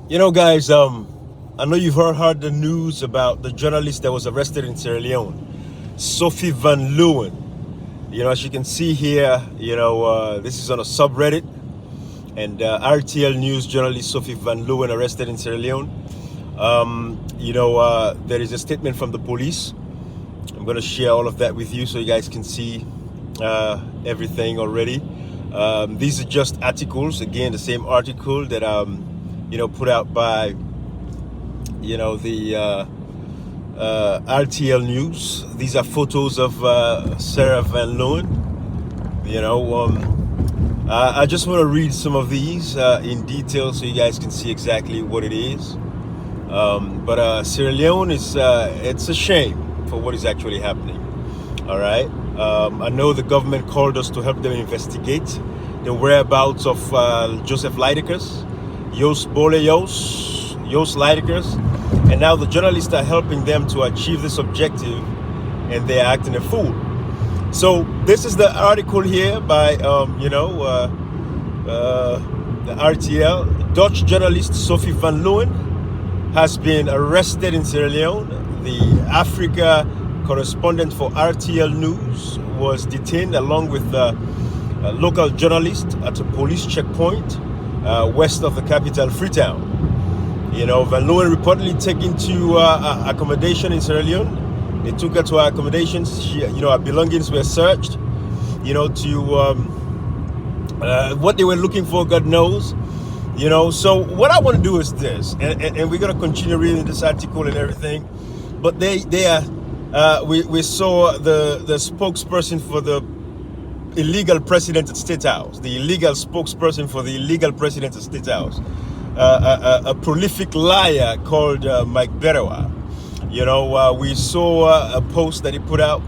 You know, guys, I know you've heard the news about the journalist that was arrested in Sierra Leone, Sophie Van Leeuwen. You know, as you can see here, this is on a subreddit, and RTL News journalist Sophie Van Leeuwen arrested in Sierra Leone. There is a statement from the police. I'm going to share all of that with you so you guys can see everything already. These are just articles, again, the same article that put out by the RTL News. These are photos of Sierra Van Leeuwen. I just want to read some of these in detail so you guys can see exactly what it is. But Sierra Leone is it's a shame for what is actually happening. All right. I know the government called us to help them investigate the whereabouts of Joseph Lydekkers, Bolle Jos, Lydekkers, and now the journalists are helping them to achieve this objective, and they're acting a fool. So this is the article here by the RTL. Dutch journalist Sophie Van Leeuwen has been arrested in Sierra Leone. The Africa correspondent for RTL News was detained along with a local journalist at a police checkpoint west of the capital, Freetown. Van Leeuwen reportedly taken to accommodation in Sierra Leone. They took her to her accommodations. Her belongings were searched. What they were looking for, God knows. So what I want to do is this, and we're gonna continue reading this article and everything. But we saw the spokesperson for the illegal president at State House, the illegal spokesperson for the illegal president at State House, a prolific liar called Mike Berewa. We saw a post that he put out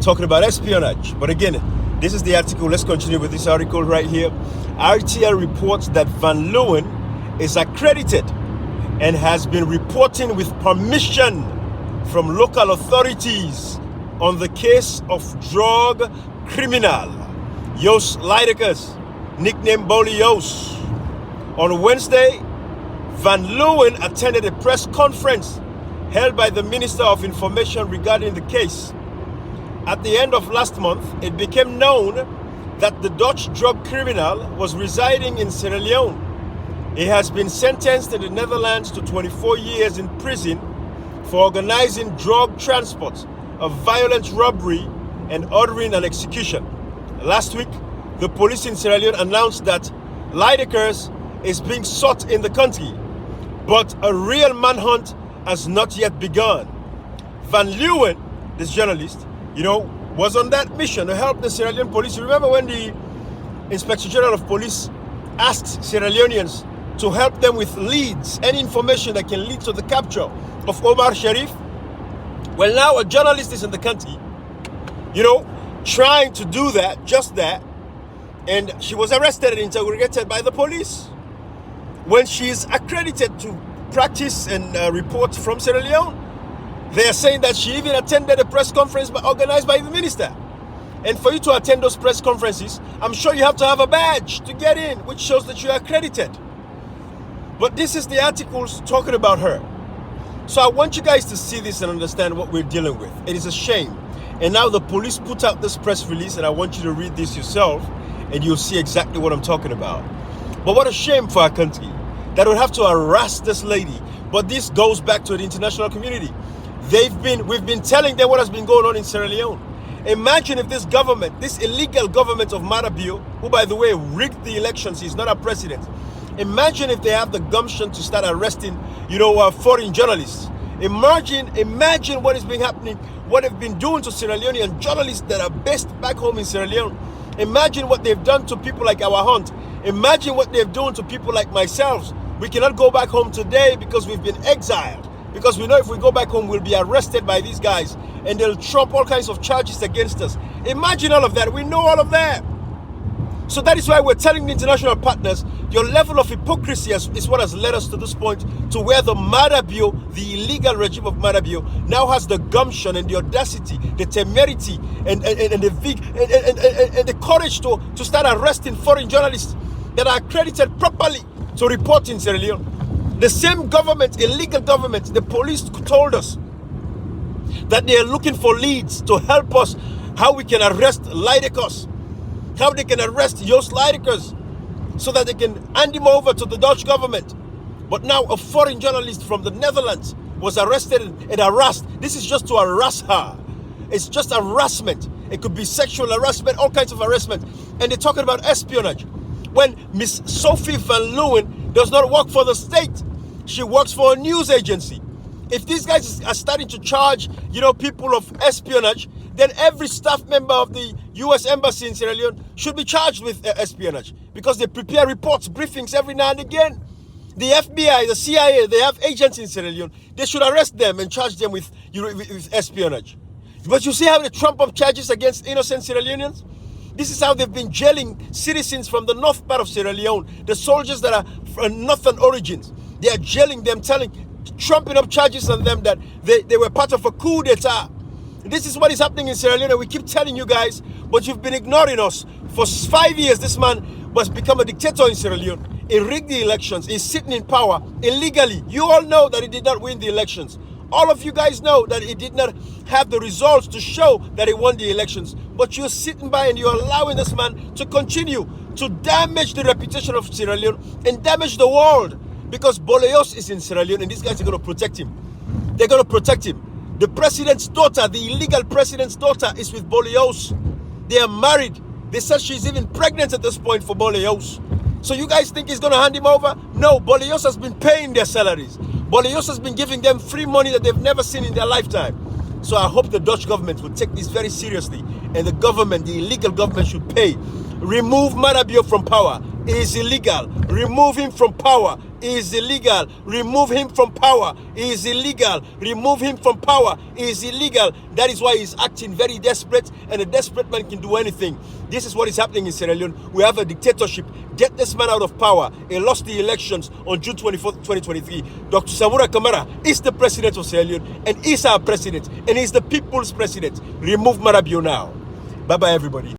talking about espionage. But again, this is the article. Let's continue with this article right here. RTL reports that Van Leeuwen is accredited and has been reporting with permission from local authorities on the case of drug criminal Julius Lydekkers, nicknamed Bolle Jos. On Wednesday, Van Leeuwen attended a press conference held by the Minister of Information regarding the case. At the end of last month, it became known that the Dutch drug criminal was residing in Sierra Leone. He has been sentenced in the Netherlands to 24 years in prison for organizing drug transport, of violent robbery, and ordering an execution. Last week, the police in Sierra Leone announced that Lydekkers is being sought in the country, but a real manhunt has not yet begun. Van Leeuwen, this journalist, was on that mission to help the Sierra Leone police. You remember when the Inspector General of Police asked Sierra Leoneans to help them with leads, any information that can lead to the capture of Omar Sharif? Well, now a journalist is in the country, trying to do that, just that, and she was arrested and interrogated by the police when she is accredited to practice and report from Sierra Leone. They are saying that she even attended a press conference organized by the minister. And for you to attend those press conferences, I'm sure you have to have a badge to get in, which shows that you are accredited. But this is the articles talking about her. So I want you guys to see this and understand what we're dealing with. It is a shame. And now the police put out this press release, and I want you to read this yourself, and you'll see exactly what I'm talking about. But what a shame for our country that would have to harass this lady. But this goes back to the international community. We've been telling them what has been going on in Sierra Leone. Imagine if this government, this illegal government of Maada Bio, who by the way rigged the elections, he's not a president. Imagine if they have the gumption to start arresting, foreign journalists. Imagine what is being happening, what they've been doing to Sierra Leonean journalists that are based back home in Sierra Leone. Imagine what they've done to people like our Hunt. Imagine what they've done to people like myself. We cannot go back home today because we've been exiled. Because we know if we go back home, we'll be arrested by these guys and they'll trump all kinds of charges against us. Imagine all of that. We know all of that. So that is why we're telling the international partners, your level of hypocrisy is what has led us to this point, to where the Maada Bio, the illegal regime of Maada Bio, now has the gumption and the audacity, the temerity, and the courage to start arresting foreign journalists that are accredited properly to report in Sierra Leone. The same government, illegal government, the police told us that they are looking for leads to help us how we can arrest Leidekos, how they can arrest Joost Leidekos, so that they can hand him over to the Dutch government. But now a foreign journalist from the Netherlands was arrested and harassed. This is just to harass her. It's just harassment. It could be sexual harassment, all kinds of harassment. And they're talking about espionage. When Miss Sophie Van Leeuwen does not work for the state, she works for a news agency. If these guys are starting to charge, people of espionage, then every staff member of the U.S. Embassy in Sierra Leone should be charged with espionage, because they prepare reports, briefings every now and again. The FBI, the CIA, they have agents in Sierra Leone. They should arrest them and charge them with espionage. But you see how they trump up charges against innocent Sierra Leoneans? This is how they've been jailing citizens from the north part of Sierra Leone, the soldiers that are from northern origins. They are jailing them, trumping up charges on them that they were part of a coup d'etat. This is what is happening in Sierra Leone. We keep telling you guys, but you've been ignoring us. For 5 years, this man was become a dictator in Sierra Leone. He rigged the elections. He's sitting in power illegally. You all know that he did not win the elections. All of you guys know that he did not have the results to show that he won the elections. But you're sitting by and you're allowing this man to continue to damage the reputation of Sierra Leone and damage the world. Because Bolle Jos is in Sierra Leone and these guys are going to protect him. They're going to protect him. The president's daughter, the illegal president's daughter, is with Bolle Jos. They are married. They said she's even pregnant at this point for Bolle Jos. So you guys think he's going to hand him over? No, Bolle Jos has been paying their salaries. Bolle Jos has been giving them free money that they've never seen in their lifetime. So I hope the Dutch government will take this very seriously. And the government, the illegal government, should pay. Remove Maada Bio from power. It is illegal. Remove him from power. It is illegal. Remove him from power. It is illegal. Remove him from power. It is illegal. That is why he's acting very desperate, and a desperate man can do anything. This is what is happening in Sierra Leone. We have a dictatorship. Get this man out of power. He lost the elections on June 24th, 2023. Dr. Samura Kamara is the president of Sierra Leone, and is our president, and he's the people's president. Remove Maada Bio now. Bye-bye, everybody.